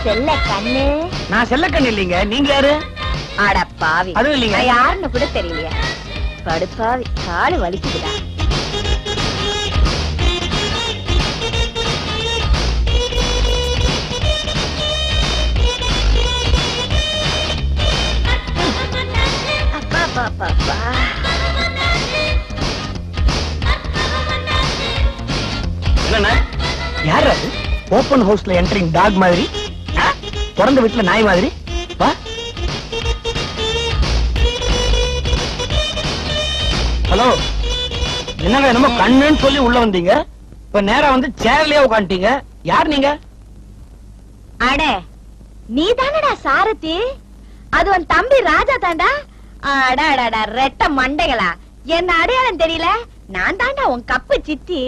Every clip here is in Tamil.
செல்ல கண்ணு. நான் செல்ல கண்ணு இல்லீங்க. நீங்க யாரு? அட பாவி, அதுவும் இல்லீங்க. யாருன்னு கூட தெரியலையா? படுப்பாவி, காலு வலிக்குதுடா. அப்பா யார் அது? ஓபன் ஹவுஸ்ல என்ட்ரிங் டாக் மாதிரி, பிறந்த வீட்டுல நாய் மாதிரி. வா. ஹலோ, என்னங்க என்னமோ கண்ணுன்னு சொல்லி உள்ள வந்தீங்க, இப்ப நேரா வந்து சேர்லயே உட்காந்துட்டீங்க. யார் நீங்க? அட, நீ தானடா சாரதி? அது உன் தம்பி ராஜா தாண்டா. அடாடா, ரெட்ட மண்டைகளா, என்ன அடையாளம் தெரியல? நான் தாண்டா உன் கப்பு சித்தி.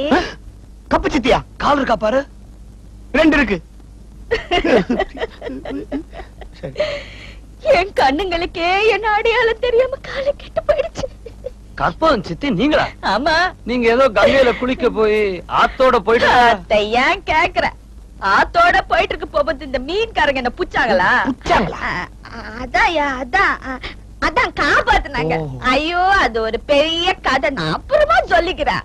கப்பு சித்தியா? கால் இருக்கா பாரு. 2 இருக்கு. என் கண்ணுங்களுக்கே என்ன அடையாளம் தெரியாம கால கெட்டு போயிடுச்சு. கற்பம் சித்தி நீங்களா? ஆமா. நீங்க ஏதோ கங்கையில குளிக்க போய் ஆத்தோட போயிட்டு. ஏன் கேக்குற? ஆத்தோட போயிட்டு இருக்கு போகும்போது இந்த மீன்காரங்க என்ன புச்சாங்களா? அதான் காப்பாத்துனாங்க. ஐயோ, அது ஒரு பெரிய கதை, நான் அப்புறமா சொல்லிக்கிறேன்.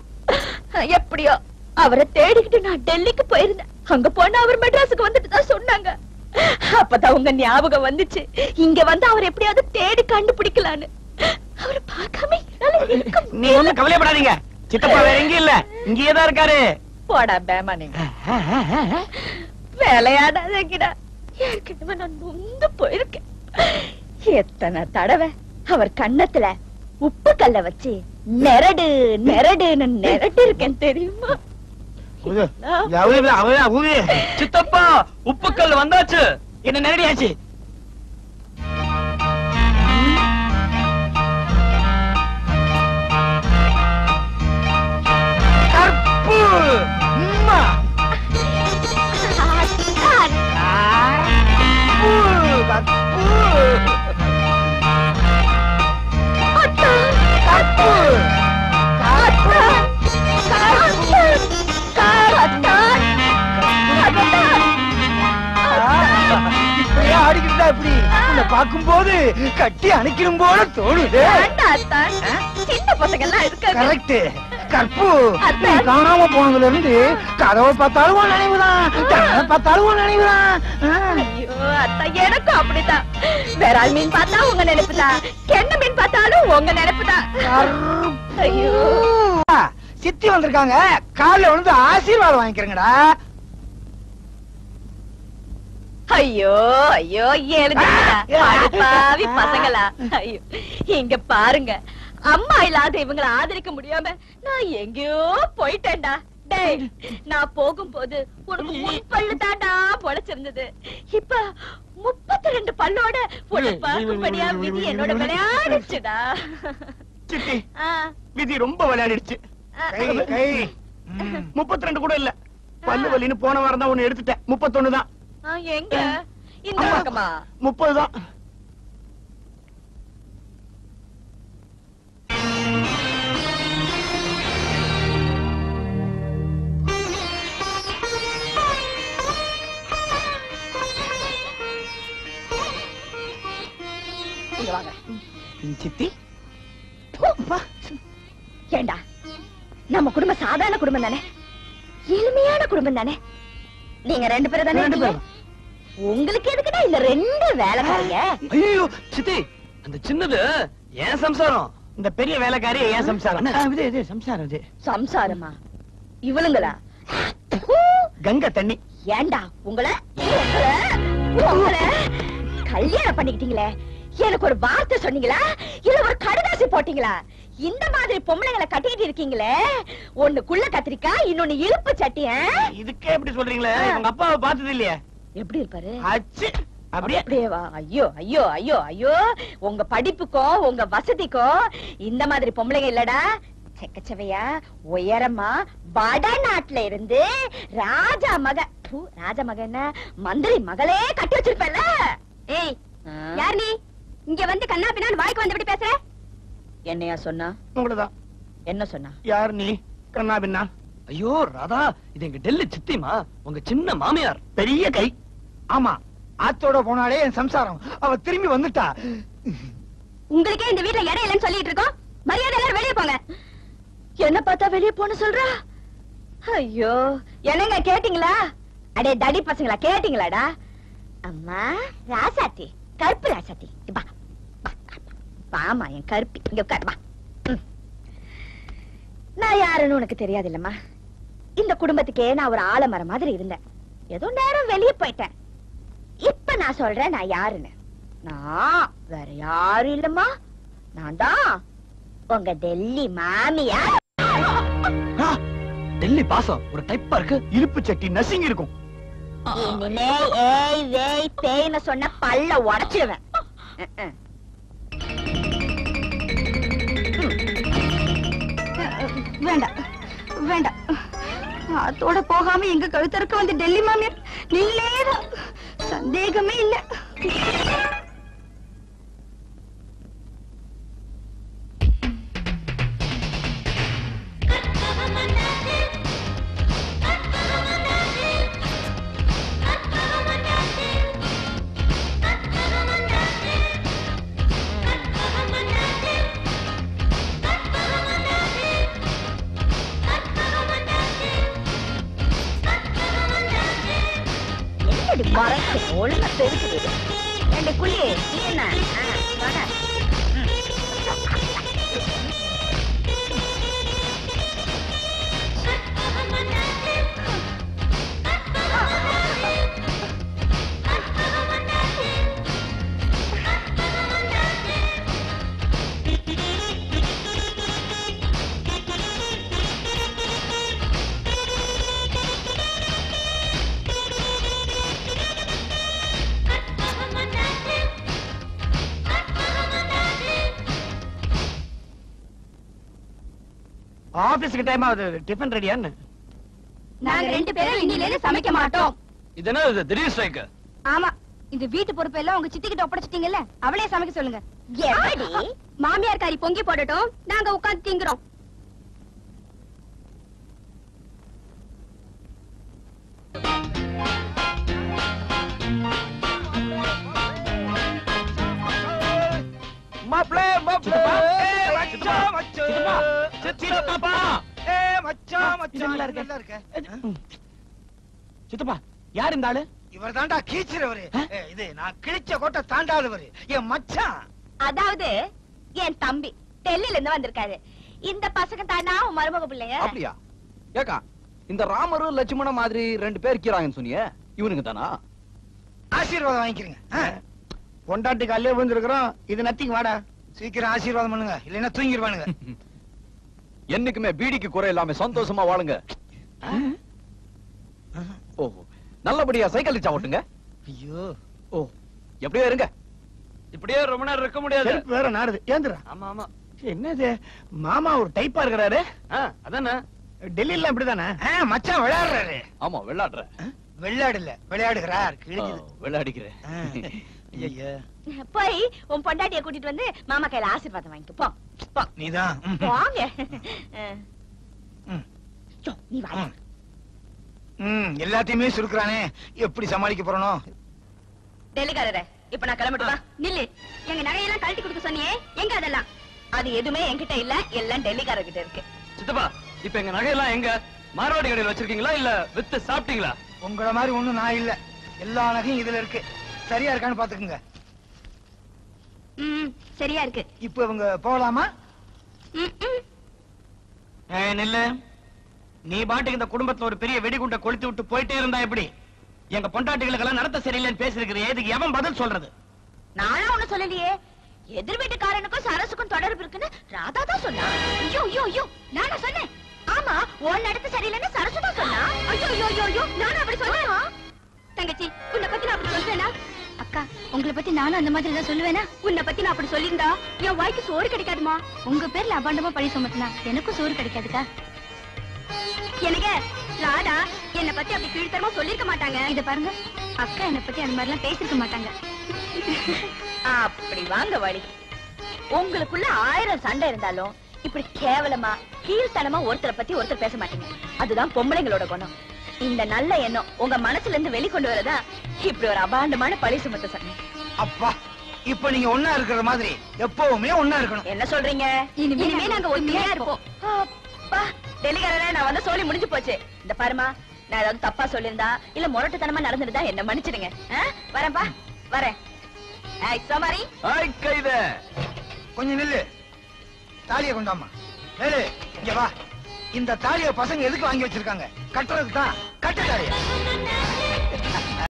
எப்படியோ அவரை தேடிக்கிட்டு நான் டெல்லிக்கு போயிருந்தேன். அங்க போனா அவர் மெட்ராஸுக்கு வந்துட்டு தான் சொன்னாங்க. அப்பதான் உங்க ஞாபகம் வந்துச்சு, இங்க வந்து அவர் எப்படியாவது தேடி கண்டுபிடிக்கலான்னு. அவரை பார்க்காம நீ ஒண்ணும் கவலைப்படாதீங்க, சித்தப்பா வேற எங்கேயும் இல்ல, இங்கேயேதான் இருக்காரு. போடா பேமா, நீங்க வேலையாடாதீங்கடா. ஏற்கனவே நான் நொந்து போயிருக்கேன். எத்தனை தடவை அவர் கண்ணத்துல உப்பு கல்ல வச்சு நெரடு நெரடுன்னு நெரட்டி இருக்கேன் தெரியுமா? சித்தப்பா, உப்புக்கல் வந்தாச்சு. என்ன நேரடியாச்சு? கற்பு பாக்கும் போது கட்டி அணைக்கணும் போல தோணுது. சின்ன பசங்க எல்லாம் இருக்காங்க. கரெக்ட். கற்பு, நீ காணாம போனதுல இருந்து கதவை பார்த்தாலும் நினைவுதான், கதவை பார்த்தாலும் நினைவுதான். ஐயோ அத்தா, எனக்கும் அப்படிதான். வேறால் மீன் பார்த்தா உங்க நினைப்புதான், கெண்ண மீன் பார்த்தாலும் உங்க நினைப்புதான். ஐயோ, சித்தி வந்திருக்காங்க, காலைல வந்து ஆசீர்வாதம் வாங்கிக்கிறேங்கடா. ஐயோ ஐயோ, எழுதி பசங்களா. ஐயோ, இங்க பாருங்க, அம்மா இல்லாத இவங்களை ஆதரிக்க முடியாம நான் எங்கேயோ போயிட்டேன்டா. டேய், நான் போகும்போது உனக்கு 3 பல்லு தாண்டா பொழைச்சிருந்தது. இப்ப 32 பல்லோட உன்னை பார்க்கும்படியா விதி என்னோட விளையாடுச்சுடா. சித்தி, விதி ரொம்ப விளையாடிடுச்சு. 32 கூட இல்ல, பல்லு வலின்னு போன வாரம் தான் ஒண்ணு எடுத்துட்டேன். 31 தான். எங்க? இந்த பக்கமா? 30 தான். சித்தி, ஏண்டா, நம்ம குடும்பம் சாதாரண குடும்பம் தானே, எளிமையான குடும்பம் தானே. நீங்க 2 பேரும் தானே. உங்களுக்கு எதுக்குடா இந்த 2 வேலைக்காரங்க? ஐயோ சித்தி, அந்த சின்னது ஏன் சம்சாரம், இந்த பெரிய வேலைக்காரி ஏன் சம்சாரம். இது சம்சாரம். இது சம்சாரமா? இவளுங்களா? கங்கை தண்ணி. ஏண்டா, உங்களை கல்யாணம் பண்ணிக்கிட்டீங்களே, எனக்கு ஒரு வார்த்தை சொன்னீங்களா இல்ல ஒரு கடுதாசி போட்டீங்களா? இந்த மாதிரி பொம்பளைங்களை கட்டிக்கிட்டு இருக்கீங்களே, ஒண்ணு குள்ள கத்திரிக்காய், இன்னொன்னு இழுப்பு சட்டி. இதுக்கே எப்படி சொல்றீங்களே? உங்க அப்பாவை பார்த்தது இல்லையா? எப்படி இருப்பாரு? அப்படியே வா. ஐயோ ஐயோ ஐயோ ஐயோ, உங்க படிப்புக்கும் உங்க வசதிக்கும் இந்த மாதிரி பொம்பளைங்க இல்லடா. செக்கச்சவையா உயரமா வடநாட்டுல இருந்து ராஜா மக என்ன மந்திரி மகளே கட்டி வச்சிருப்பல. ஏய், யார் நீ? இங்க வந்து கண்ணா பின்னான்னு வாய்க்கு வந்து எப்படி பேசுற? என்னையா சொன்னா? உங்களதான். என்ன சொன்னா? யார் நீ? கண்ணா பின்னா. ஐயோ ராதா, இது எங்க டெல்லி சித்திமா, உங்க சின்ன மாமியார். பெரிய கை. ஆமா, ஆத்தோட போனாலே என் சம்சாரம். அவ திரும்பி வந்துட்டா. உங்களுக்கே இந்த வீட்டுல இடம் இல்லைன்னு சொல்லிட்டு இருக்கோம். மரியாதை எல்லாரும் வெளியே போங்க. என்ன பார்த்தா வெளியே போன்னு சொல்றா? ஐயோ, என்னங்க கேட்டீங்களா? அடே தடி பசங்களா, கேட்டீங்களாடா? அம்மா ராசாத்தி, கருப்பு ராசாத்தி, வா வாமா என் கருப்பி, இங்க உட்காரு வா. நான் யாருன்னு உனக்கு தெரியாது இல்லம்மா. இந்த குடும்பத்துக்கே நான் ஒரு ஆலமரம் மாதிரி இருந்தேன். ஏதோ நேரம் வெளியே போயிட்டேன். இப்ப நான் சொல்றேன் நான் யாருன்னு. நான் வேற யாரும் இல்லம்மா. நான் தான் உங்க டெல்லி மாமியா. டெல்லி பாசம் ஒரு டைப்பா இருக்கு. இருப்பு சட்டி நசிங்கி இருக்கும். இனிமே ஏய் வேய் பேய்னு சொன்ன பல்ல உடைச்சிடுவேன். வேண்டாம் வேண்டாம், அதோட போகாம எங்க கழுத்தருக்கு வந்து டெல்லி மாமியார் நீங்களேதான். சந்தேகமே இல்ல. ஒழுங்கா பெருக்குது. ரெண்டு குழி நீ என்ன ஆபீஸ்க்கு டைம் ஆகுது. டிஃபன் ரெடியான்னு? நாங்க ரெண்டு பேரும் இன்னில சமைக்க மாட்டோம். இது என்ன இது திடீர் ஸ்ட்ரைக்? ஆமா, இந்த வீட்டு பொறுப்பு எல்லாம் உங்க சித்தி கிட்ட ஒப்படைச்சிட்டீங்கல்ல, அவளே சமைக்க சொல்லுங்க. எப்படி? மாமியார் காரி பொங்கி போடட்டும், நாங்க உட்கார்ந்து திங்குறோம். மாப்ளே மாப்ளே மச்சான் மச்சான் சித்தப்பா மச்சான் மச்சான் நல்லா இருக்க. சித்தப்பா யார் இந்த ஆளு? இவர் தாண்டா கீச்சிரவரு. இது நான் கிழிச்ச கோட்டை தாண்டாதவரு என் மச்சான். அதாவது என் தம்பி டெல்லில இருந்து வந்திருக்காரு. இந்த பசங்க தானா உன் மருமக பிள்ளைங்க? அப்படியா? ஏக்கா, இந்த ராமரும் லட்சுமண மாதிரி ரெண்டு பேர் இருக்கிறாங்கன்னு சொன்னீங்க, இவனுக்கு தானா? ஆசீர்வாதம் வாங்கிக்கிறீங்க. பொண்டாட்டி காலையில விழுந்திருக்கிறோம். இது நத்திங் வாடா. சீக்கிரம் ஆசீர்வாதம் பண்ணுங்க, இல்லைன்னா தூங்கிடுவானுங்க. என்னைக்குமே பீடிக்கு குறை இல்லாம சந்தோஷமா வாழுங்க. ஓஹோ, நல்லபடியா சைக்கிள் ரிச்சா ஓட்டுங்க. ஐயோ, ஓ, எப்படியோ இருங்க. இப்படியே ரொம்ப நேரம் இருக்க முடியாது. வேற நாடுது. ஏந்திரா. ஆமா ஆமா. என்னது மாமா ஒரு டைப்பா இருக்கிறாரு. அதானே டெல்லியில அப்படிதானே? மச்சான் விளையாடுறாரு. ஆமா, விளையாடுற. விளையாடு இல்ல, விளையாடுகிறார். கிழிஞ்சது. விளையாடிக்கிறேன். ஐயா, போய் உன் பொண்டாட்டிய கூட்டிட்டு வந்து மாமா கையில ஆசீர்வாதம் வாங்கிட்டு போ. போ. நீதான். வாங்க. ம். நீ வா. எல்லாத்தையுமே சுருக்குறானே, எப்படி சமாளிக்க போறனோ? டெல்லிக்காரரே, இப்ப நான் கிளம்பிட்டு வா. நில்லு. எங்க நகையெல்லாம் கழட்டி கொடுக்க சொன்னியே, எங்க அதெல்லாம்? அது எதுவுமே என்கிட்ட இல்ல, எல்லாம் டெல்லிக்காரர்கிட்ட இருக்கு. சித்தப்பா, இப்ப எங்க நகையெல்லாம் எங்க? மார்வாடி கடையில் வச்சிருக்கீங்களா இல்ல வித்து சாப்பிட்டீங்களா? உங்கள மாதிரி ஒண்ணும் நான் இல்ல. எல்லா நகையும் இதுல இருக்கு. சரியா இருக்கான்னு பாத்துக்குங்க. சரியா இருக்கு. இப்ப இவங்க போகலாமா? நில்லு. நீ பாட்டுக்கு இந்த குடும்பத்துல ஒரு பெரிய வெடிகுண்டை கொளுத்தி விட்டு போயிட்டே இருந்தா எப்படி? எங்க பொண்டாட்டிகளுக்கெல்லாம் நடத்த சரியில்லைன்னு பேசிருக்கிறேன். இதுக்கு எவன் பதில் சொல்றது? நானா ஒண்ணு சொல்லலையே. எதிர் வீட்டுக்காரனுக்கும் சரசுக்கும் தொடர்பு இருக்குன்னு ராதா தான் சொன்னா. ஐயோ ஐயோ ஐயோ, நானா சொன்னேன்? ஆமா, உன் நடத்த சரியில்லைன்னு சரசு தான் சொன்னா. ஐயோ ஐயோ ஐயோ ஐயோ, நானா அப்படி சொன்னேனா? தங்கச்சி, உன்னை பத்தி நான் அப்படி சொல்றேனா? அக்கா, உங்களை பத்தி நானும் அந்த மாதிரி தான் சொல்லுவேனா? உன்னை பத்தி நான் அப்படி சொல்லியிருந்தா என் வாய்க்கு சோறு கிடைக்காதுமா. உங்க பேர்ல அபாண்டமா பழி சுமத்தினா எனக்கும் சோறு கிடைக்காதுக்கா. எனக்கு ராதா என்னை பத்தி அப்படி கீழ்த்தரமா சொல்லிருக்க மாட்டாங்க. இத பாருங்க, அக்கா என்னை பத்தி அந்த மாதிரி எல்லாம் பேசிருக்க மாட்டாங்க. அப்படி வாங்க வழி. உங்களுக்குள்ள 1000 சண்டை இருந்தாலும் இப்படி கேவலமா கீழ்த்தனமா ஒருத்தரை பத்தி ஒருத்தர் பேச மாட்டீங்க. அதுதான் பொம்பளைங்களோட குணம். இந்த நல்ல எண்ணம் உங்க மனசுல இருந்து வெளிக்கொண்டு வரதா இப்படி ஒரு அபாண்டமான பழி சுமத்த சொன்னேன். அப்பா இப்ப நீங்க ஒன்னா இருக்கிற மாதிரி எப்பவுமே ஒன்னா இருக்கணும். என்ன சொல்றீங்க? இனிமே நாங்க ஒத்துமையா இருப்போம். அப்பா டெலிகாரனே நான் வந்து சொல்லி முடிஞ்சு போச்சு. இந்த பாருமா, நான் ஏதாவது தப்பா சொல்லிருந்தா இல்ல முரட்டுத்தனமா நடந்துருந்தா என்ன மன்னிச்சிடுங்க. வரேன்பா, வரேன். ஏய் சோமாரி, கைத கொஞ்சம் நில்லு. தாலியை கொண்டாமா. வேலு இங்க வா. இந்த தாலியை பசங்க எதுக்கு வாங்கி வச்சிருக்காங்க? கட்டுறதுக்கு தான். கட்டு தாலியை.